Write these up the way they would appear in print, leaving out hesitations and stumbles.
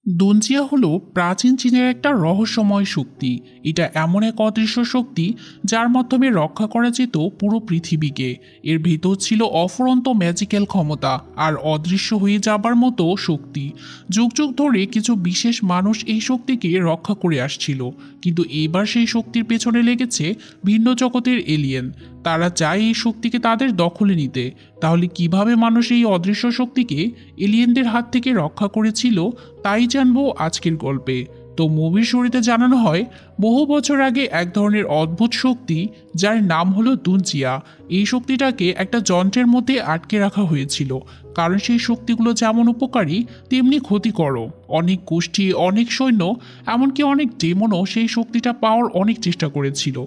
দুনচিয়া হলো প্রাচীন চীনের একটা রহস্যময় শক্তি। এটা এমন এক অদৃশ্য শক্তি যার মাধ্যমে রক্ষা করা যেত পুরো পৃথিবীকে। এর ভিতর ছিল অফুরন্ত ম্যাজিক্যাল ক্ষমতা আর অদৃশ্য হয়ে যাবার মতো শক্তি। যুগ যুগ ধরে কিছু বিশেষ মানুষ এই শক্তিকে রক্ষা করে আসছিল, কিন্তু এবার সেই শক্তির পেছনে লেগেছে ভিন্ন জগতের এলিয়েন। তারা চায় এই শক্তিকে তাদের দখলে নিতে। তাহলে কিভাবে মানুষ এই অদৃশ্য শক্তিকে এলিয়েনদের হাত থেকে রক্ষা করেছিল তাই জানবো আজকের গল্পে। তো মুভির শুরুতে জানানো হয় বহু বছর আগে এক ধরনের অদ্ভুত শক্তি যার নাম হলো দুনচিয়া। এই শক্তিটাকে একটা যন্ত্রের মধ্যে আটকে রাখা হয়েছিল, কারণ সেই শক্তিগুলো যেমন উপকারী তেমনি ক্ষতিকরও। অনেক গোষ্ঠী, অনেক সৈন্য, এমনকি অনেক ডেমনও সেই শক্তিটা পাওয়ার অনেক চেষ্টা করেছিল।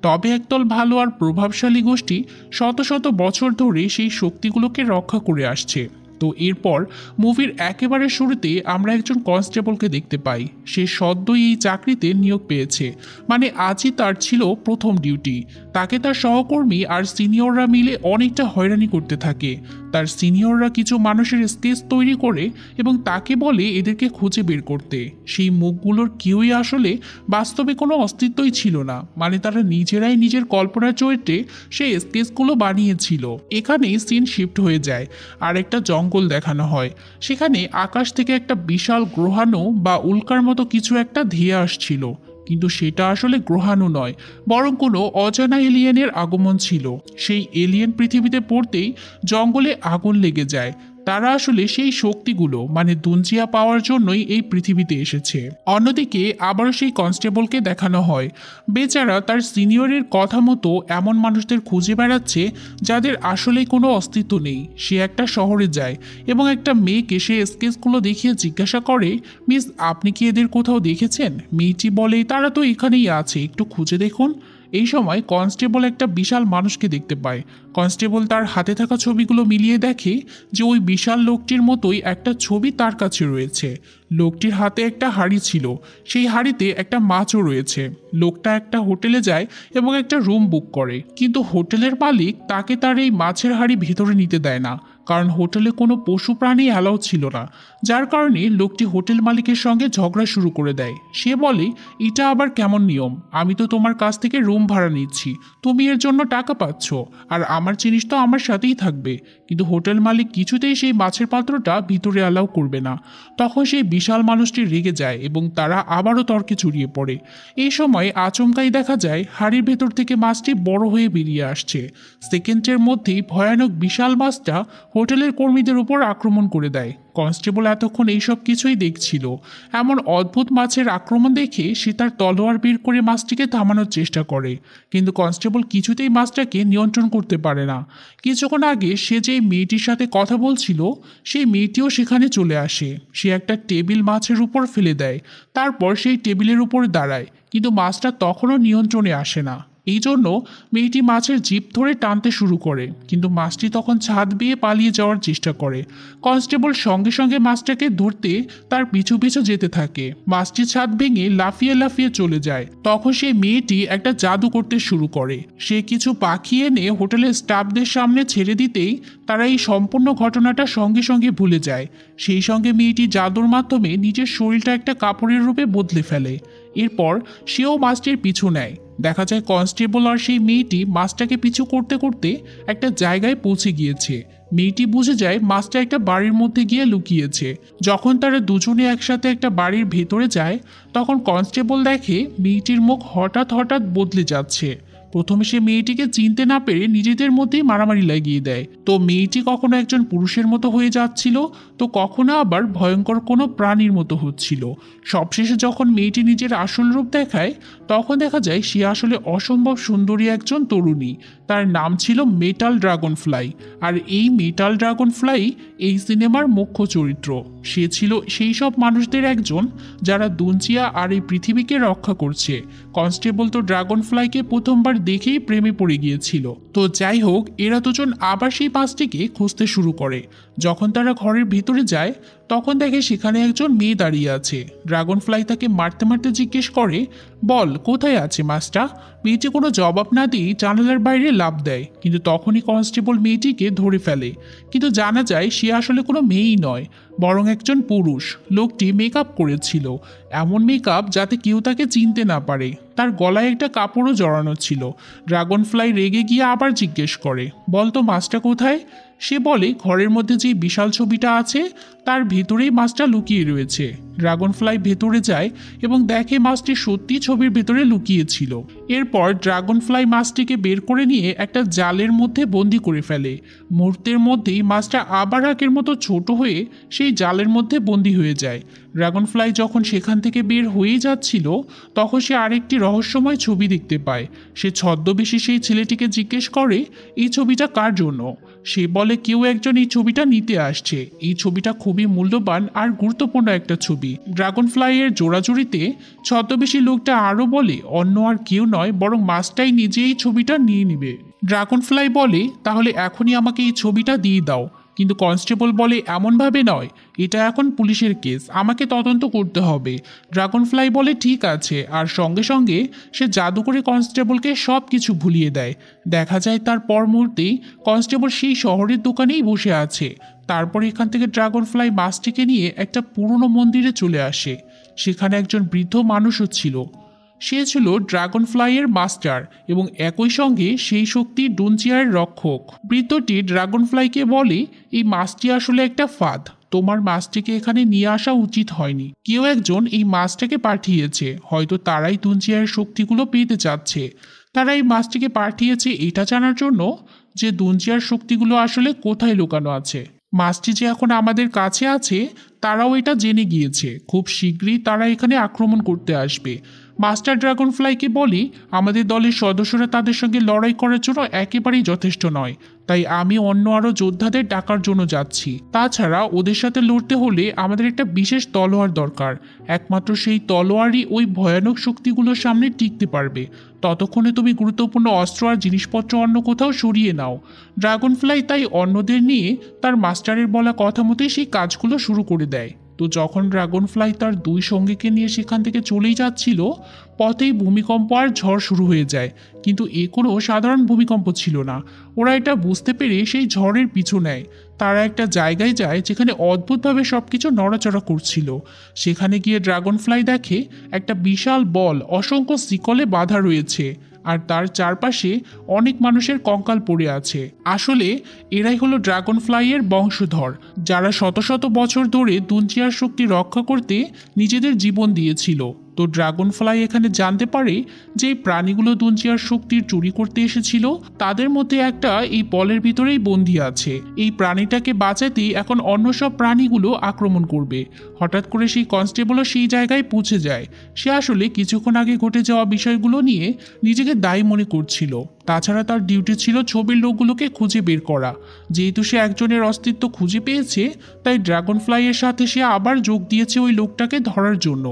তবে একদল ভালো আর প্রভাবশালী গোষ্ঠী শত শত বছর ধরে সেই শক্তিগুলোকে রক্ষা করে আসছে। তো এরপর মুভির একেবারে শুরুতে আমরা একজন কনস্টেবলকে দেখতে পাই। সে সদ্যই এই চাকরিতে নিয়োগ পেয়েছে, মানে আজই তার ছিল প্রথম ডিউটি। তাকে তার সহকর্মী আর সিনিয়ররা মিলে অনেকটা হয়রানি করতে থাকে। তার সিনিয়ররা কিছু মানুষের স্কেচ তৈরি করে এবং তাকে বলে এদেরকে খুঁজে বের করতে। সেই মুখগুলোর কেউই আসলে বাস্তবে কোনো অস্তিত্বই ছিল না, মানে তারা নিজেরাই নিজের কল্পনার চরিত্রে সেই স্কেচগুলো বানিয়েছিল। এখানেই সিন শিফট হয়ে যায় আর একটা জঙ্গল দেখানো হয়। সেখানে আকাশ থেকে একটা বিশাল গ্রহাণু বা উল্কার মতো কিছু একটা ধেয়ে আসছিল, কিন্তু সেটা আসলে গ্রহাণু নয়, বরং কোনো অজানা এলিয়েনের আগমন ছিল। সেই এলিয়েন পৃথিবীতে পড়তেই জঙ্গলে আগুন লেগে যায়। তারা আসলে সেই শক্তিগুলো মানে দুনচিয়া পাওয়ার জন্যই এই পৃথিবীতে এসেছে। অন্যদিকে আবারও সেই কনস্টেবলকে দেখানো হয় বেচারা তার সিনিয়রের কথা মতো এমন মানুষদের খুঁজে বেড়াচ্ছে যাদের আসলেই কোনো অস্তিত্ব নেই। সে একটা শহরে যায় এবং একটা মেয়েকে সে স্কেচগুলো দেখিয়ে জিজ্ঞাসা করে, মিস আপনি কি এদের কোথাও দেখেছেন? মেয়েটি বলে, তারা তো এখানেই আছে, একটু খুঁজে দেখুন। এই সময় কনস্টেবল একটা বিশাল মানুষকে দেখতে পায়। কনস্টেবল তার হাতে থাকা ছবিগুলো মিলিয়ে দেখে যে ওই বিশাল লোকটির মতোই একটা ছবি তার কাছে রয়েছে। লোকটির হাতে একটা হাঁড়ি ছিল, সেই হাঁড়িতে একটা মাছও রয়েছে। লোকটা একটা হোটেলে যায় এবং একটা রুম বুক করে, কিন্তু হোটেলের মালিক তাকে তার এই মাছের হাঁড়ি ভেতরে নিতে দেয় না, কারণ হোটেলে কোনো পশু প্রাণী অ্যালাউ ছিল না। যার কারণে লোকটি হোটেল মালিকের সঙ্গে ঝগড়া শুরু করে দেয়। সে বলে, এটা আবার কেমন নিয়ম? আমি তো তোমার কাছ থেকে রুম ভাড়া নিচ্ছি, তুমি এর জন্য টাকা পাচ্ছ, আর আমার জিনিস তো আমার সাথেই থাকবে। কিন্তু হোটেল মালিক কিছুতেই সেই মাছের পাত্রটা ভিতরে অ্যালাউ করবে না। তখন সেই বিশাল মানুষটি রেগে যায় এবং তারা আবারও তর্কে জড়িয়ে পড়ে। এই সময় আচমকাই দেখা যায় হাড়ির ভেতর থেকে মাছটি বড় হয়ে বেরিয়ে আসছে। সেকেন্ডের মধ্যেই ভয়ানক বিশাল মাছটা হোটেলের কর্মীদের উপর আক্রমণ করে দেয়। কনস্টেবল এতক্ষণ এইসব কিছুই দেখছিল। এমন অদ্ভুত মাছের আক্রমণ দেখে সে তার তলোয়ার বের করে মাছটিকে থামানোর চেষ্টা করে, কিন্তু কনস্টেবল কিছুতেই মাছটাকে নিয়ন্ত্রণ করতে পারে না। কিছুক্ষণ আগে সে যে মেয়েটির সাথে কথা বলছিল সেই মেয়েটিও সেখানে চলে আসে। সে একটা টেবিল মাছের উপর ফেলে দেয়, তারপর সেই টেবিলের উপর দাঁড়ায়, কিন্তু মাছটা তখনও নিয়ন্ত্রণে আসে না। এই জন্য মেয়েটি মাছের জিপ ধরে টানতে শুরু করে, কিন্তু মাছটি তখন ছাদ বেয়ে পালিয়ে যাওয়ার চেষ্টা করে। কনস্টেবল সঙ্গে সঙ্গে মাছটাকে ধরতে তার পিছু পিছু যেতে থাকে। মাছটি ছাদ ভেঙে লাফিয়ে লাফিয়ে চলে যায়। তখন সেই মেয়েটি একটা জাদু করতে শুরু করে। সে কিছু পাখি এনে হোটেলের স্টাফদের সামনে ছেড়ে দিতেই তারা এই সম্পূর্ণ ঘটনাটা সঙ্গে সঙ্গে ভুলে যায়। সেই সঙ্গে মেয়েটি জাদুর মাধ্যমে নিজের শরীরটা একটা কাপড়ের রূপে বদলে ফেলে। এরপর সেও মাছটির পিছু নেয়। দেখা যায় কনস্টেবল আর সেই মেয়েটি মাছটাকে পিছু করতে করতে একটা জায়গায় পৌঁছে গিয়েছে। মেয়েটি বুঝে যায় মাছটা একটা বাড়ির মধ্যে গিয়ে লুকিয়েছে। যখন তারা দুজনে একসাথে একটা বাড়ির ভেতরে যায়, তখন কনস্টেবল দেখে মেয়েটির মুখ হঠাৎ হঠাৎ বদলে যাচ্ছে। প্রথমে সে মেয়েটিকে চিনতে না পেরে নিজেদের মধ্যেই মারামারি লাগিয়ে দেয়। তো মেয়েটি কখনো একজন পুরুষের মতো হয়ে যাচ্ছিল, তো কখনো আবার ভয়ঙ্কর কোনো প্রাণীর মতো হচ্ছিল। সবশেষে যখন মেয়েটি নিজের আসল রূপ দেখায়, তখন দেখা যায় সে আসলে অসম্ভব সুন্দরী একজন তরুণী। তার নাম ছিল মেটাল ড্রাগন ফ্লাই। আর এই মেটাল ড্রাগন ফ্লাই এই সিনেমার মুখ্য চরিত্র। সে ছিল সেই সব মানুষদের একজন যারা দুনচিয়া আর এই পৃথিবীকে রক্ষা করছে। কনস্টেবল তো ড্রাগন ফ্লাইকে প্রথমবার দেখেই প্রেমে পড়ে গিয়েছিল। তো যাই হোক, এরা দুজন আবার সেই মাছটিকে খুঁজতে শুরু করে। যখন তারা ঘরের ভিতরে যায় তখন দেখে সেখানে একজন মেয়ে দাঁড়িয়ে আছে। ড্রাগন ফ্লাই তাকে মারতে মারতে জিজ্ঞেস করে, বল কোথায় আছে মাছটা? মেয়েটি কোনো জবাব না দিয়ে জানালার বাইরে লাফ দেয়, কিন্তু তখনই কনস্টেবল মেয়েটিকে ধরে ফেলে। কিন্তু জানা যায় সে আসলে কোনো মেয়েই নয়, বরং একজন পুরুষ। লোকটি মেকআপ করেছিল, এমন মেকআপ যাতে কেউ তাকে চিনতে না পারে। তার গলায় একটা কাপড়ও জড়ানো ছিল। ড্রাগন ফ্লাই রেগে গিয়ে আবার জিজ্ঞেস করে, বলতো মাছটা কোথায়? সে বলে, ঘরের মধ্যে যে বিশাল ছবিটা আছে তার ভিতরেই মাছটা লুকিয়ে রয়েছে। ড্রাগন ফ্লাই ভেতরে যায় এবং দেখে মাছটি সত্যি ছবির ভেতরে লুকিয়েছিল। এরপর ড্রাগন ফ্লাই মাছটিকে বের করে নিয়ে একটা জালের মধ্যে বন্দি করে ফেলে। মুহূর্তের মধ্যেই মাছটা আবার আগের মতো ছোট হয়ে সেই জালের মধ্যে বন্দি হয়ে যায়। ড্রাগন ফ্লাই যখন সেখান থেকে বের হয়েই যাচ্ছিল তখন সে আরেকটি রহস্যময় ছবি দেখতে পায়। সে ছদ্মবেশে সেই ছেলেটিকে জিজ্ঞেস করে, এই ছবিটা কার জন্য? সে বলে, কেউ একজন এই ছবিটা নিতে আসছে। এই ছবিটা খুবই মূল্যবান আর গুরুত্বপূর্ণ একটা ছবি। ড্রাগন ফ্লাইয়ের জোড়াজুড়িতে ছদ্মবেশী লোকটা আরও বলে, অন্য আর কেউ নয় বরং মাছটাই নিজে এই ছবিটা নিয়ে নিবে। ড্রাগন ফ্লাই বলে, তাহলে এখনই আমাকে এই ছবিটা দিয়ে দাও। কিন্তু কনস্টেবল বলে, এমনভাবে নয়, এটা এখন পুলিশের কেস, আমাকে তদন্ত করতে হবে। ড্রাগন ফ্লাই বলে, ঠিক আছে, আর সঙ্গে সঙ্গে সে জাদু করে কনস্টেবলকে সব কিছু ভুলিয়ে দেয়। দেখা যায় তার পর মুহূর্তেই কনস্টেবল সেই শহরের দোকানেই বসে আছে। তারপর এখান থেকে ড্রাগন ফ্লাই মাছটিকে নিয়ে একটা পুরনো মন্দিরে চলে আসে। সেখানে একজন বৃদ্ধ মানুষও ছিল। সে ছিল ড্রাগন ফ্লাইয়ের মাস্টার এবং একই সঙ্গে সেই শক্তি ডুনচিয়ার রক্ষক। বৃদ্ধটি ড্রাগন ফ্লাইকে বলে, এই মাছটি আসলে একটা ফাঁদ, তোমার মাছটিকে এখানে নিয়ে আসা উচিত হয়নি। কেউ একজন এই মাছটাকে পাঠিয়েছে, হয়তো তারাই ডুনচিয়ার শক্তিগুলো পেতে চাচ্ছে। তারা এই মাছটিকে পাঠিয়েছে এটা জানার জন্য যে দুনচিয়ার শক্তিগুলো আসলে কোথায় লুকানো আছে। মাছটি যে এখন আমাদের কাছে আছে তারাও এটা জেনে গিয়েছে, খুব শীঘ্রই তারা এখানে আক্রমণ করতে আসবে। মাস্টার ড্রাগন ফ্লাইকে বলি, আমাদের দলের সদস্যরা তাদের সঙ্গে লড়াই করার জন্য একেবারেই যথেষ্ট নয়, তাই আমি অন্য আরও যোদ্ধাদের ডাকার জন্য যাচ্ছি। তাছাড়া ওদের সাথে লড়তে হলে আমাদের একটা বিশেষ তলোয়ার দরকার, একমাত্র সেই তলোয়ারই ওই ভয়ানক শক্তিগুলোর সামনে টিকতে পারবে। ততক্ষণে তুমি গুরুত্বপূর্ণ অস্ত্র আর জিনিসপত্র অন্য কোথাও সরিয়ে নাও। ড্রাগন ফ্লাই তাই অন্যদের নিয়ে তার মাস্টারের বলা কথা মতোই সেই কাজগুলো শুরু করে দেয়। তো যখন ড্রাগন ফ্লাই তার দুই সঙ্গীকে নিয়ে সেখান থেকে চলেই যাচ্ছিল, পথেই ভূমিকম্প আর ঝড় শুরু হয়ে যায়। কিন্তু এ কোনো সাধারণ ভূমিকম্প ছিল না। ওরা এটা বুঝতে পেরে সেই ঝড়ের পিছু নেয়। তারা একটা জায়গায় যায় যেখানে অদ্ভুতভাবে সবকিছু নড়াচড়া করছিল। সেখানে গিয়ে ড্রাগন ফ্লাই দেখে একটা বিশাল বল অসংখ্য শিকলে বাঁধা রয়েছে, আর তার চারপাশে অনেক মানুষের কঙ্কাল পড়ে আছে। আসলে এরাই হলো ড্রাগন ফ্লাইয়ের বংশধর, যারা শত শত বছর ধরে দুনচিয়ার শক্তি রক্ষা করতে নিজেদের জীবন দিয়েছিল। তো ড্রাগন ফ্লাই এখানে জানতে পারে যে এই প্রাণীগুলো দুনচিয়ার শক্তির চুরি করতে এসেছিল, তাদের মধ্যে একটা এই বলের ভিতরেই বন্দী আছে। এই প্রাণীটাকে বাঁচাতেই এখন অন্য সব প্রাণীগুলো আক্রমণ করবে। হঠাৎ করে সেই কনস্টেবলও সেই জায়গায় পৌঁছে যায়। সে আসলে কিছুক্ষণ আগে ঘটে যাওয়া বিষয়গুলো নিয়ে নিজেকে দায়ী মনে করছিল। তাছাড়া তার ডিউটি ছিল ছবির লোকগুলোকে খুঁজে বের করা। যেহেতু সে একজনের অস্তিত্ব খুঁজে পেয়েছে, তাই ড্রাগন ফ্লাইয়ের সাথে সে আবার যোগ দিয়েছে ওই লোকটাকে ধরার জন্য।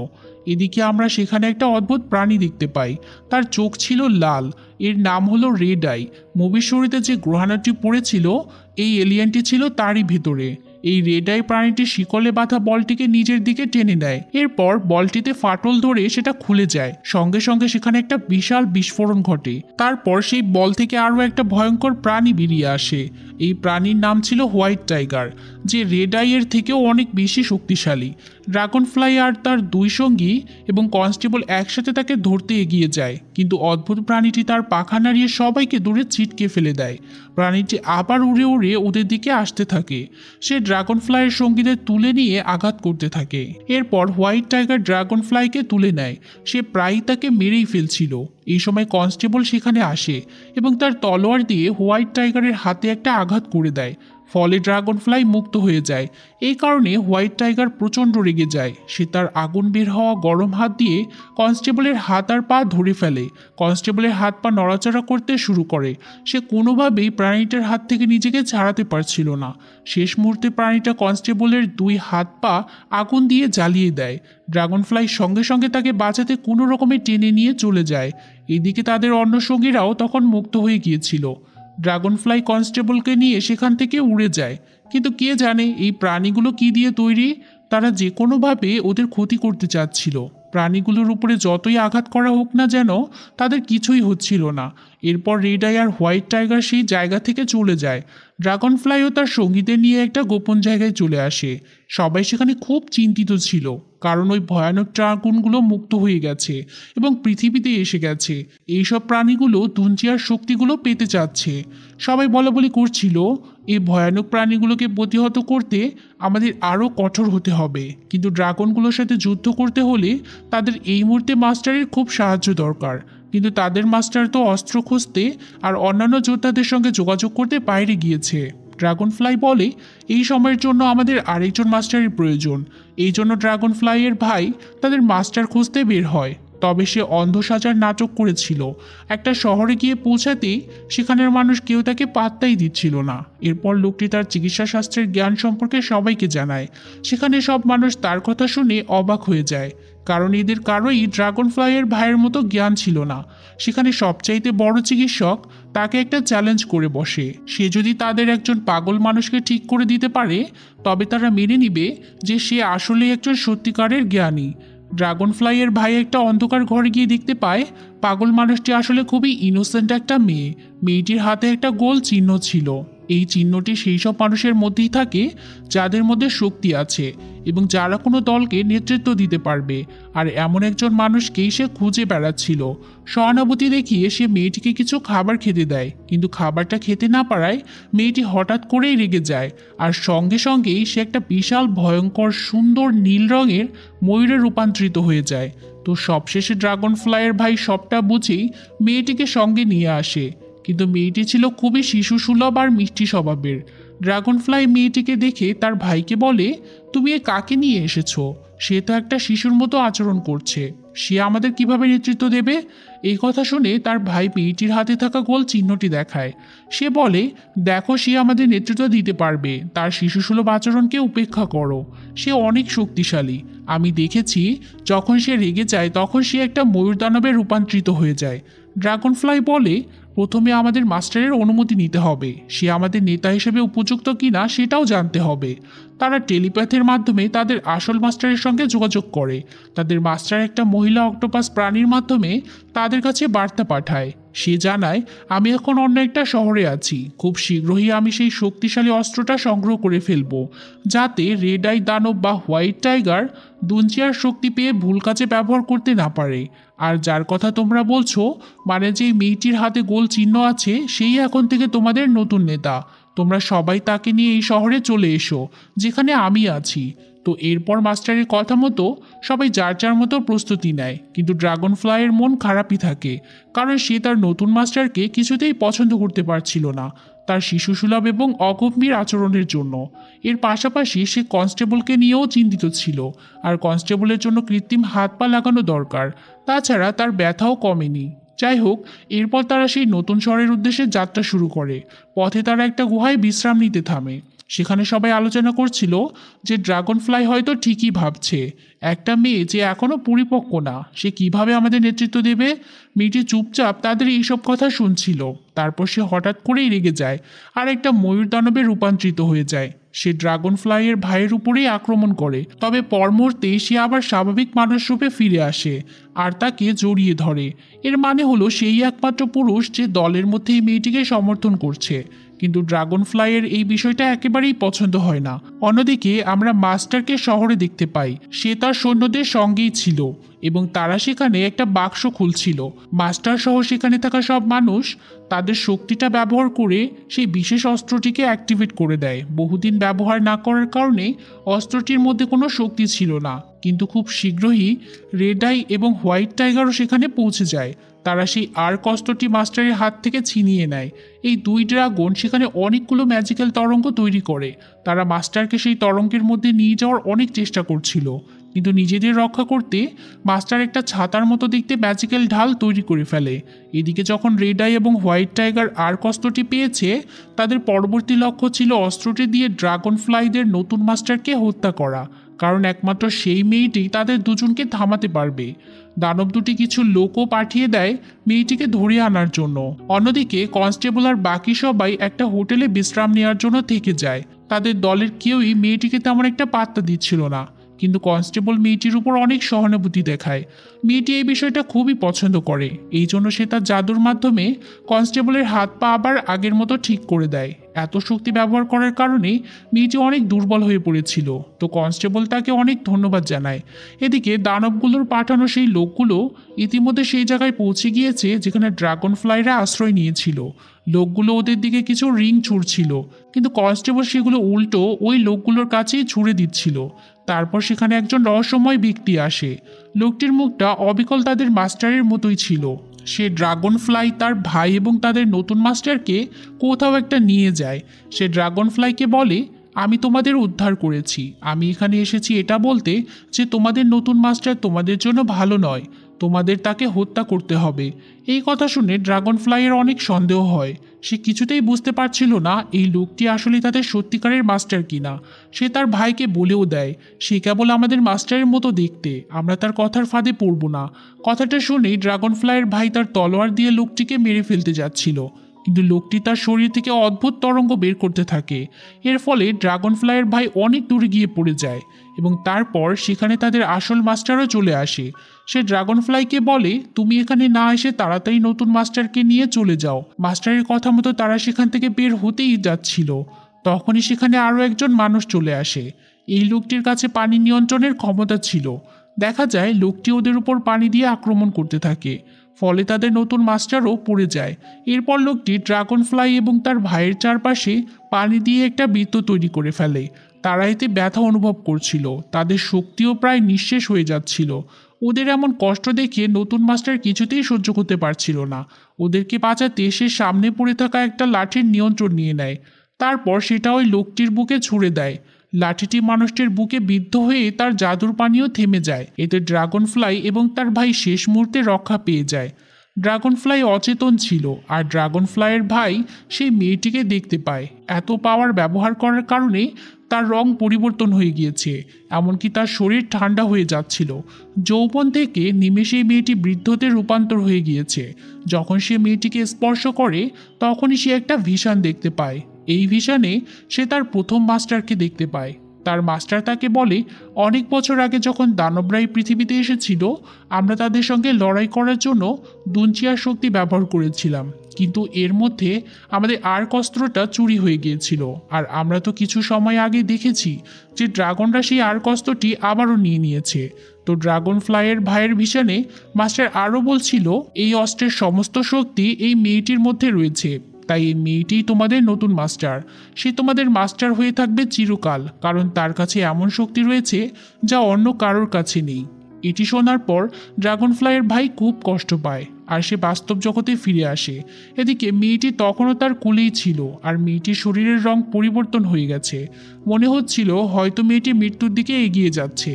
এদিকে আমরা সেখানে একটা অদ্ভুত প্রাণী দেখতে পাই। তার চোখ ছিল লাল, এর নাম হলো রেড আই। মুভির শুরুতে যে গ্রহাণুটি পড়েছিল এই এলিয়েনটি ছিল তারই ভিতরে। এই রেড আই প্রাণীটি শিকলে বাঁধা বলটিকে নিজের দিকে টেনে নেয়। এরপর বলটিতে ফাটল ধরে সেটা খুলে যায়, সঙ্গে সঙ্গে সেখানে একটা বিশাল বিস্ফোরণ ঘটে। তারপর সেই বল থেকে আরও একটা ভয়ঙ্কর প্রাণী বেরিয়ে আসে। এই প্রাণীর নাম ছিল হোয়াইট টাইগার, যে রেড আই এর থেকেও অনেক বেশি শক্তিশালী। ড্রাগন ফ্লাই আর তার দুই সঙ্গী এবং কনস্টেবল একসাথে তাকে ধরতে এগিয়ে যায়, কিন্তু অদ্ভুত প্রাণীটি তার পাখা নাড়িয়ে সবাইকে দূরে ছিটকে ফেলে দেয়। প্রাণীটি আবার উড়ে উড়ে ওদের দিকে আসতে থাকে। সে ড্রাগন ফ্লাইয়ের সঙ্গীদের তুলে নিয়ে আঘাত করতে থাকে। এরপর হোয়াইট টাইগার ড্রাগন ফ্লাইকে তুলে নেয়। সে প্রায়ই তাকে মেরেই ফেলছিল। এই সময় কনস্টেবল সেখানে আসে এবং তার তলোয়ার দিয়ে হোয়াইট টাইগারের হাতে একটা আঘাত করে দেয়। ফলে ড্রাগন ফ্লাই মুক্ত হয়ে যায়। এই কারণে হোয়াইট টাইগার প্রচণ্ড রেগে যায়। সে তার আগুন বের হওয়া গরম হাত দিয়ে কনস্টেবলের হাত আর পা ধরে ফেলে। কনস্টেবলের হাত পা নড়াচড়া করতে শুরু করে। সে কোনোভাবেই প্রাণীটার হাত থেকে নিজেকে ছাড়াতে পারছিল না। শেষ মুহূর্তে প্রাণীটা কনস্টেবলের দুই হাত পা আগুন দিয়ে জ্বালিয়ে দেয়। ড্রাগন ফ্লাই সঙ্গে সঙ্গে তাকে বাঁচাতে কোনো রকমে টেনে নিয়ে চলে যায়। এদিকে তাদের অন্য সঙ্গীরাও তখন মুক্ত হয়ে গিয়েছিল। ড্রাগনফ্লাই কনস্টেবলকে নিয়ে সেখান থেকে উড়ে যায়। কিন্তু কে জানে এই প্রাণীগুলো কি দিয়ে তৈরি। তারা যে কোনোভাবে ওদের ক্ষতি করতে চাচ্ছিল। প্রাণীগুলোর উপরে যতই আঘাত করা হোক না যেন তাদের কিছুই হচ্ছিল না। এরপর রেড আই আর হোয়াইট টাইগার সেই জায়গা থেকে চলে যায়। ড্রাগনফ্লাইও তার সঙ্গীদের নিয়ে একটা গোপন জায়গায় চলে আসে। সবাই সেখানে খুব চিন্তিত ছিল, কারণ ওই ভয়ানক ড্রাগনগুলো মুক্ত হয়ে গেছে এবং পৃথিবীতে এসে গেছে। এইসব প্রাণীগুলো দুনচিয়ার শক্তিগুলো পেতে চাচ্ছে। সবাই বলাবলি করছিল এই ভয়ানক প্রাণীগুলোকে প্রতিহত করতে আমাদের আরও কঠোর হতে হবে। কিন্তু ড্রাগনগুলোর সাথে যুদ্ধ করতে হলে তাদের এই মুহূর্তে মাস্টারের খুব সাহায্য দরকার। কিন্তু তাদের মাস্টার তো অস্ত্র খুঁজতে আর অন্যান্য যোদ্ধাদের সঙ্গে যোগাযোগ করতে বাইরে গিয়েছে। ড্রাগনফ্লাই বলে এই সময়ের জন্য আমাদের আরেকজন মাস্টারের প্রয়োজন। এই জন্য ড্রাগনফ্লাইয়ের ভাই তাদের মাস্টার খুঁজতে বের হয়। তবে সে অন্ধ সাজার নাটক করেছিল। একটা শহরে গিয়ে পৌঁছাতেই সেখানের মানুষ কেউ তাকে পাত্তাই দিচ্ছিল না। এরপর লোকটি তার চিকিৎসা শাস্ত্রের জ্ঞান সম্পর্কে সবাইকে জানায়। সেখানে সব মানুষ তার কথা শুনে অবাক হয়ে যায়, কারণ এদের কারোই ড্রাগনফ্লাইয়ের ভাইয়ের মতো জ্ঞান ছিল না। সেখানে সবচাইতে বড় চিকিৎসক তাকে একটা চ্যালেঞ্জ করে বসে। সে যদি তাদের একজন পাগল মানুষকে ঠিক করে দিতে পারে তবে তারা মেনে নিবে যে সে আসলে একজন সত্যিকারের জ্ঞানী। ড্রাগনফ্লাইয়ের ভাই একটা অন্ধকার ঘরে গিয়ে দেখতে পায় পাগল মানুষটি আসলে খুবই ইনোসেন্ট একটা মেয়ে। মেয়েটির হাতে একটা গোল চিহ্ন ছিল। এই চিহ্নটি সেই সব মানুষের মধ্যেই থাকে যাদের মধ্যে শক্তি আছে এবং যারা কোনো দলকে নেতৃত্ব দিতে পারবে। আর এমন একজন মানুষকেই সে খুঁজে বেড়াচ্ছিল। সহানুভূতি দেখিয়ে সে মেয়েটিকে কিছু খাবার খেতে দেয়, কিন্তু খাবারটা খেতে না পারায় মেয়েটি হঠাৎ করেই রেগে যায়। আর সঙ্গে সঙ্গেই সে একটা বিশাল ভয়ঙ্কর সুন্দর নীল রঙের ময়ূরে রূপান্তরিত হয়ে যায়। তো সবশেষে ড্রাগনফ্লাইয়ের ভাই সবটা বুঝেই মেয়েটিকে সঙ্গে নিয়ে আসে। কিন্তু মেয়েটি ছিল খুবই শিশুসুলভ আর মিষ্টি স্বভাবের। ড্রাগনফ্লাই মেয়েটিকে দেখে তার ভাইকে বলে, তুমি এ কাকে নিয়ে এসেছো? সে তো একটা শিশুর মতো আচরণ করছে। সে আমাদের কিভাবে নেতৃত্ব দেবে? এই কথা শুনে তার ভাই মেয়েটির হাতে থাকা গোল চিহ্নটি দেখায়। সে বলে, দেখো, সে আমাদের নেতৃত্ব দিতে পারবে। তার শিশুসুলভ আচরণকে উপেক্ষা করো। সে অনেক শক্তিশালী। আমি দেখেছি যখন সে রেগে যায় তখন সে একটা ময়ূর দানবে রূপান্তরিত হয়ে যায়। ড্রাগনফ্লাই বলে, প্রথমে আমাদের মাস্টারের অনুমতি নিতে হবে। সে আমাদের নেতা হিসেবে উপযুক্ত কিনা সেটাও জানতে হবে। তারা টেলিপ্যাথের মাধ্যমে তাদের আসল মাস্টারের সঙ্গে যোগাযোগ করে। তাদের মাস্টার একটা মহিলা অক্টোপাস প্রাণীর মাধ্যমে তাদের কাছে বার্তা পাঠায়। সে জানায়, আমি এখন অন্য একটা শহরে আছি। খুব শীঘ্রই আমি সেই শক্তিশালী অস্ত্রটা সংগ্রহ করে ফেলবো, যাতে রেড আই দানব বা হোয়াইট টাইগার দুনচিয়ার শক্তি পেয়ে ভুল কাজে ব্যবহার করতে না পারে। আর যার কথা তোমরা বলছো, মানে যে মেয়েটির হাতে গোল চিহ্ন আছে, সেই এখন থেকে তোমাদের নতুন নেতা। তোমরা সবাই তাকে নিয়ে এই শহরে চলে এসো যেখানে আমি আছি। তো এরপর মাস্টারের কথা মতো সবাই যার যার মতো প্রস্তুতি নেয়। কিন্তু ড্রাগনফ্লাইয়ের মন খারাপই থাকে, কারণ সে তার নতুন মাস্টারকে কিছুতেই পছন্দ করতে পারছিল না, তার শিশুসুলভ এবং অগম্ভীর আচরণের জন্য। এর পাশাপাশি সে কনস্টেবলকে নিয়েও চিন্তিত ছিল, আর কনস্টেবলের জন্য কৃত্রিম হাত পা লাগানো দরকার। তাছাড়া তার ব্যথাও কমেনি। যাই হোক, এরপর তারা সেই নতুন শহরের উদ্দেশ্যে যাত্রা শুরু করে। পথে তারা একটা গুহায় বিশ্রাম নিতে থামে। সেখানে সবাই আলোচনা করছিল যে ড্রাগনফ্লাই হয়তো ঠিকই ভাবছে, একটা মেয়ে যে এখনও পরিপক্ক না, সে কিভাবে আমাদের নেতৃত্ব দেবে। মেয়েটি চুপচাপ তাদের এইসব কথা শুনছিল। তারপর সে হঠাৎ করেই রেগে যায় আর একটা ময়ূর দানবে রূপান্তরিত হয়ে যায়। সে ড্রাগনফ্লাইয়ের ভাইয়ের উপরেই আক্রমণ করে। তবে পর মুহূর্তে সে আবার স্বাভাবিক মানুষ রূপে ফিরে আসে আর তাকে জড়িয়ে ধরে। এর মানে হলো সেই একমাত্র পুরুষ যে দলের মধ্যে এই মেয়েটিকে সমর্থন করছে। কিন্তু ড্রাগনফ্লাইয়ের এই বিষয়টা একেবারেই পছন্দ হয় না। অন্যদিকে আমরা মাস্টারকে শহরে দেখতে পাই। সে তার সৈন্যদের সঙ্গেই ছিল এবং তারা সেখানে একটা বাক্স খুলছিল। মাস্টার সহ সেখানে থাকা সব মানুষ তাদের শক্তিটা ব্যবহার করে সেই বিশেষ অস্ত্রটিকে অ্যাক্টিভেট করে দেয়। বহুদিন ব্যবহার না করার কারণে অস্ত্রটির মধ্যে কোনো শক্তি ছিল না। কিন্তু খুব শীঘ্রই রেড আই এবং হোয়াইট টাইগারও সেখানে পৌঁছে যায়। তারা সেই আর্ক অস্ত্রটি মাস্টারের হাত থেকে ছিনিয়ে নেয়। এই দুই ড্রাগন সেখানে অনেকগুলো ম্যাজিক্যাল তরঙ্গ তৈরি করে। তারা মাস্টারকে সেই তরঙ্গের মধ্যে নিয়ে যাওয়ার অনেক চেষ্টা করছিল, কিন্তু নিজেদের রক্ষা করতে মাস্টার একটা ছাতার মতো দেখতে ম্যাজিক্যাল ঢাল তৈরি করে ফেলে। এদিকে যখন রেড আই এবং হোয়াইট টাইগার আর্ক অস্ত্রটি পেয়েছে, তাদের পরবর্তী লক্ষ্য ছিল অস্ত্রটি দিয়ে ড্রাগনফ্লাইদের নতুন মাস্টারকে হত্যা করা। কারণ একমাত্র সেই মেয়েটি তাদের দুজনকে থামাতে পারবে। দানব দুটি কিছু লোকও পাঠিয়ে দেয় মেয়েটিকে ধরিয়ে আনার জন্য। অন্যদিকে কনস্টেবল আর বাকি সবাই একটা হোটেলে বিশ্রাম নেওয়ার জন্য থেকে যায়। তাদের দলের কেউই মেয়েটিকে তেমন একটা পাত্তা দিচ্ছিল না, কিন্তু কনস্টেবল মেয়েটির উপর অনেক সহানুভূতি দেখায়। মেয়েটি এই বিষয়টা খুবই পছন্দ করে, এই জন্য সে তার জাদুর মাধ্যমে কনস্টেবলের হাত পা আবার আগের মতো ঠিক করে দেয়। এত শক্তি ব্যবহার করার কারণে মেয়েটি অনেক দুর্বল হয়ে পড়েছিল, তো কনস্টেবল তাকে অনেক ধন্যবাদ জানায়। এদিকে দানবগুলোর পাঠানো সেই লোকগুলো ইতিমধ্যে সেই জায়গায় পৌঁছে গিয়েছে যেখানে ড্রাগন ফ্লাইরা আশ্রয় নিয়েছিল। লোকগুলো ওদের দিকে কিছু রিং ছুঁড়ছিল, কিন্তু কনস্টেবল সেগুলো উল্টো ওই লোকগুলোর কাছেই ছুঁড়ে দিচ্ছিল। তারপর সেখানে একজন রহস্যময় ব্যক্তি আসে। লোকটির মুখটা অবিকল তাদের মাস্টারের মতোই ছিল। সে ড্রাগন ফ্লাই, তার ভাই এবং তাদের নতুন মাস্টারকে কোথাও একটা নিয়ে যায়। সে ড্রাগন ফ্লাইকে বলে, আমি তোমাদের উদ্ধার করেছি। আমি এখানে এসেছি এটা বলতে যে তোমাদের নতুন মাস্টার তোমাদের জন্য ভালো নয়, তোমাদের তাকে হত্যা করতে হবে। এই কথা শুনে ড্রাগন ফ্লাইয়ের অনেক সন্দেহ হয়। সে কিছুতেই বুঝতে পারছিল না এই লোকটি আসলে তাদের সত্যিকারের মাস্টার কিনা। সে তার ভাইকে বলেও দেয়, সে কেবল আমাদের মাস্টারের মতো দেখতে, আমরা তার কথার ফাঁদে পড়ব না। কথাটা শুনেই ড্রাগন ফ্লাইয়ের ভাই তার তলোয়ার দিয়ে লোকটিকে মেরে ফেলতে যাচ্ছিল, কিন্তু লোকটি তার শরীর থেকে অদ্ভুত তরঙ্গ বের করতে থাকে। এর ফলে ড্রাগন ফ্লাইয়ের ভাই অনেক দূরে গিয়ে পড়ে যায় এবং তারপর সেখানে তাদের আসল মাস্টারও চলে আসে। সে ড্রাগন ফ্লাইকে বলে, তুমি এখানে না এসে তাড়াতাড়ি নতুন মাস্টারকে নিয়ে চলে যাও। মাস্টারের কথা মতো তারা সেখান থেকে বের হতেই যাচ্ছিল, তখনই সেখানে আরও একজন মানুষ চলে আসে। এই লোকটির কাছে পানি নিয়ন্ত্রণের ক্ষমতা ছিল। দেখা যায় লোকটি ওদের উপর পানি দিয়ে আক্রমণ করতে থাকে, ফলে তাদের নতুন মাস্টারও পড়ে যায়। এরপর লোকটি ড্রাগন ফ্লাই এবং তার ভাইয়ের চারপাশে পানি দিয়ে একটা বৃত্ত তৈরি করে ফেলে। তারা এতে ব্যথা অনুভব করছিল, তাদের শক্তিও প্রায় নিঃশেষ হয়ে যাচ্ছিল। ওদের এমন কষ্ট দেখে নতুন মাস্টার কিছুতেই সহ্য করতে পারছিল না। ওদেরকে বাঁচাতে সে সামনে পড়ে থাকা একটা লাঠির নিয়ন্ত্রণ নিয়ে নেয়। তারপর সেটা ওই লোকটির বুকে ছুঁড়ে দেয়। লাঠিটি মানুষটির বুকে বিদ্ধ হয়ে তার জাদুর পানিও থেমে যায়। এতে ড্রাগন ফ্লাই এবং তার ভাই শেষ মুহূর্তে রক্ষা পেয়ে যায়। ড্রাগন ফ্লাই অচেতন ছিল, আর ড্রাগন ফ্লাইয়ের ভাই সেই মেয়েটিকে দেখতে পায়। এত পাওয়ার ব্যবহার করার কারণে তার রং পরিবর্তন হয়ে গিয়েছে, এমনকি তার শরীর ঠান্ডা হয়ে যাচ্ছিল। যৌবন থেকে নিমেষেই মেয়েটি বৃদ্ধতে রূপান্তর হয়ে গিয়েছে। যখন সে মেয়েটিকে স্পর্শ করে তখনই সে একটা ভিশন দেখতে পায়। এই ভিশনে সে তার প্রথম মাস্টারকে দেখতে পায়। তার মাস্টার তাকে বলে, অনেক বছর আগে যখন দানবরাই পৃথিবীতে এসেছিল, আমরা তাদের সঙ্গে লড়াই করার জন্য দুনচিয়ার শক্তি ব্যবহার করেছিলাম, কিন্তু এর মধ্যে আমাদের আর্ক অস্ত্রটা চুরি হয়ে গিয়েছিল। আর আমরা তো কিছু সময় আগে দেখেছি যে ড্রাগনরা সেই আর্ক অস্ত্রটি আবারও নিয়ে নিয়েছে। তো ড্রাগন ফ্লাইয়ের ভাইয়ের ভিশনে মাস্টার আরও বলছিল, এই অস্ত্রের সমস্ত শক্তি এই মেয়েটির মধ্যে রয়েছে, তাই এই মেয়েটি তোমাদের নতুন মাস্টার। সে তোমাদের মাস্টার হয়ে থাকবে চিরকাল, কারণ তার কাছে এমন শক্তি রয়েছে যা অন্য কারোর কাছে নেই। এটি শোনার পর ড্রাগন ফ্লাইয়ের ভাই খুব কষ্ট পায়, আর সে বাস্তব জগতে ফিরে আসে। এদিকে মেয়েটি তখনও তার কোলেই ছিল, আর মেয়েটির শরীরের রং পরিবর্তন হয়ে গেছে। মনে হচ্ছিল হয়তো মেয়েটি মৃত্যুর দিকে এগিয়ে যাচ্ছে।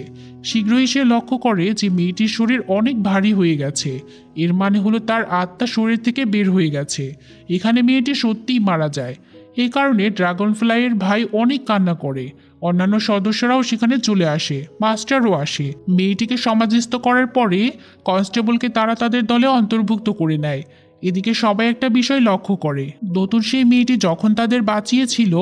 শীঘ্রই সে লক্ষ্য করে যে মেয়েটির শরীর অনেক ভারী হয়ে গেছে। এর মানে হলো তার আত্মা শরীর থেকে বের হয়ে গেছে। এখানে মেয়েটি সত্যিই মারা যায়। এই কারণে ড্রাগন ফ্লাইয়ের ভাই অনেক কান্না করে। অন্যান্য সদস্যরাও সেখানে চলে আসে, মাস্টারও আসে। মেয়েটিকে সমাধিস্থ করার পরে কনস্টেবলকে তারা তাদের দলে অন্তর্ভুক্ত করে নেয়। এদিকে সবাই একটা বিষয় লক্ষ্য করে, নতুন সেই মেয়েটি যখন তাদের বাঁচিয়েছিল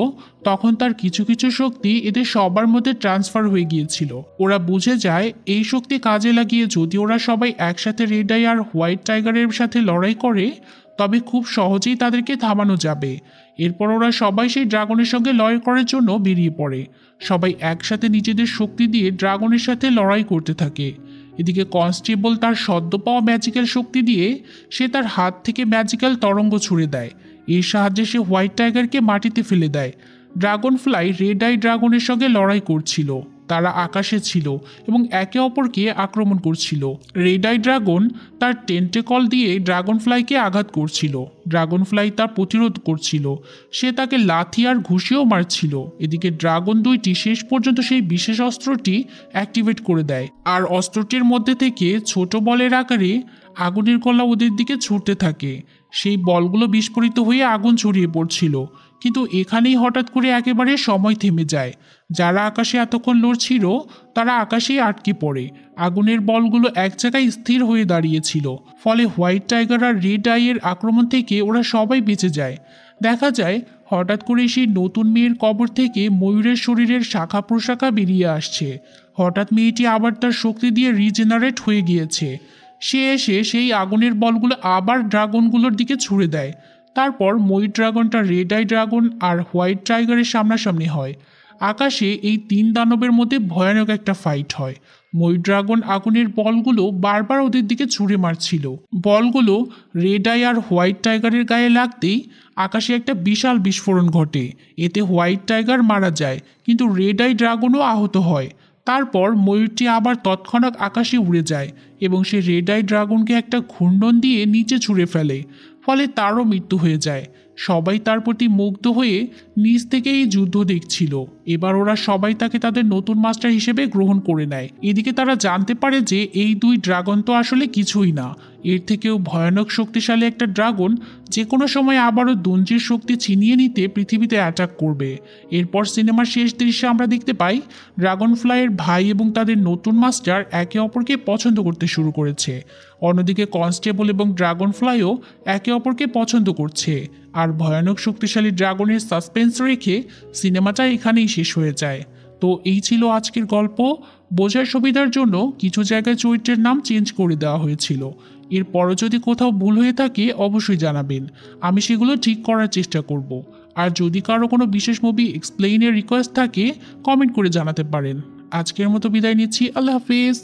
তখন তার কিছু কিছু শক্তি এদের সবার মধ্যে ট্রান্সফার হয়ে গিয়েছিল। ওরা বুঝে যায় এই শক্তি কাজে লাগিয়ে যদি ওরা সবাই একসাথে রেড আই আর হোয়াইট টাইগারের সাথে লড়াই করে তবে খুব সহজেই তাদেরকে থামানো যাবে। এরপর ওরা সবাই সেই ড্রাগনের সঙ্গে লড়াই করার জন্য বেরিয়ে পড়ে। সবাই একসাথে নিজেদের শক্তি দিয়ে ড্রাগনের সাথে লড়াই করতে থাকে। এদিকে কনস্টেবল তার সদ্য পাওয়া ম্যাজিক্যাল শক্তি দিয়ে সে তার হাত থেকে ম্যাজিক্যাল তরঙ্গ ছুড়ে দেয়। এর সাহায্যে সে হোয়াইট টাইগারকে মাটিতে ফেলে দেয়। ড্রাগন ফ্লাই রেড আই ড্রাগনের সঙ্গে লড়াই করছিল। তারা আকাশে ছিল এবং একে অপরকে আক্রমণ করছিল। রেড আই ড্রাগন তার টেন্টেকল দিয়ে ড্রাগন ফ্লাইকে আঘাত করছিল। ড্রাগন ফ্লাই তা প্রতিরোধ করছিল। সে তাকে লাথি আর ঘুষিও মারছিল। এদিকে ড্রাগন দুইটি শেষ পর্যন্ত সেই বিশেষ অস্ত্রটি অ্যাক্টিভেট করে দেয়, আর অস্ত্রটির মধ্যে থেকে ছোট বলের আকারে আগুনের গোলা ওদের দিকে ছুটতে থাকে। সেই বলগুলো বিস্ফোরিত হয়ে আগুন ছড়িয়ে পড়ছিল, কিন্তু এখানেই হঠাৎ করে একেবারে সময় থেমে যায়। যারা আকাশে এতক্ষণ লড়ছিল তারা আকাশেই আটকে পড়ে। আগুনের বলগুলো এক জায়গায় স্থির হয়ে দাঁড়িয়েছিল, ফলে হোয়াইট টাইগার আর রেড আইয়ের আক্রমণ থেকে ওরা সবাই বেঁচে যায়। দেখা যায় হঠাৎ করে সেই নতুন মেয়ের কবর থেকে ময়ূরের শরীরের শাখা প্রশাখা বেরিয়ে আসছে। হঠাৎ মেয়েটি আবার তার শক্তি দিয়ে রিজেনারেট হয়ে গিয়েছে। সে এসে সেই আগুনের বলগুলো আবার ড্রাগনগুলোর দিকে ছুড়ে দেয়। তারপর ময়ূর ড্রাগনটা রেড আই ড্রাগন আর হোয়াইট টাইগারের সামনাসামনি হয়। আকাশে এই তিন দানবের মধ্যে ভয়ানক একটা ফাইট হয়। ময়ূর ড্রাগন আগুনের বলগুলো বারবার ওদের দিকে ছুঁড়ে মারছিল। বলগুলো রেড আই আর হোয়াইট টাইগারের গায়ে লাগতেই আকাশে একটা বিশাল বিস্ফোরণ ঘটে। এতে হোয়াইট টাইগার মারা যায়, কিন্তু রেড আই ড্রাগনও আহত হয়। তারপর ময়ূরটি আবার তৎক্ষণাৎ আকাশে উড়ে যায় এবং সে রেড আই ড্রাগনকে একটা ঘূর্ণন দিয়ে নিচে ছুঁড়ে ফেলে, ফলে তারও মৃত্যু হয়ে যায়। সবাই তার প্রতি মুগ্ধ হয়ে নিজ থেকে এই যুদ্ধ দেখছিল। এবার ওরা সবাই তাকে তাদের নতুন মাস্টার হিসেবে গ্রহণ করে নেয়। এদিকে তারা জানতে পারে যে এই দুই ড্রাগন তো আসলে কিছুই না, এর থেকেও ভয়ানক শক্তিশালী একটা ড্রাগন যে কোনো সময় আবারও দুঞ্জির শক্তি ছিনিয়ে নিতে পৃথিবীতে অ্যাটাক করবে। এরপর সিনেমার শেষ দৃশ্যে আমরা দেখতে পাই ড্রাগন ফ্লাইয়ের ভাই এবং তাদের নতুন মাস্টার একে অপরকে পছন্দ করতে শুরু করেছে। অন্যদিকে কনস্টেবল এবং ড্রাগন ফ্লাইও একে অপরকে পছন্দ করছে। আর ভয়ানক শক্তিশালী ড্রাগনের সাসপেন্স রেখে সিনেমাটা এখানেই শেষ হয়ে যায়। তো এই ছিল আজকের গল্প। বোঝার সুবিধার জন্য কিছু জায়গায় চরিত্রের নাম চেঞ্জ করে দেওয়া হয়েছিল। এরপরও যদি কোথাও ভুল হয়ে থাকে অবশ্যই জানাবেন, আমি সেগুলো ঠিক করার চেষ্টা করব। আর যদি কারো কোনো বিশেষ মুভি এক্সপ্লেইনের রিকোয়েস্ট থাকে কমেন্ট করে জানাতে পারেন। আজকের মতো বিদায় নিচ্ছি, আল্লাহ হাফিজ।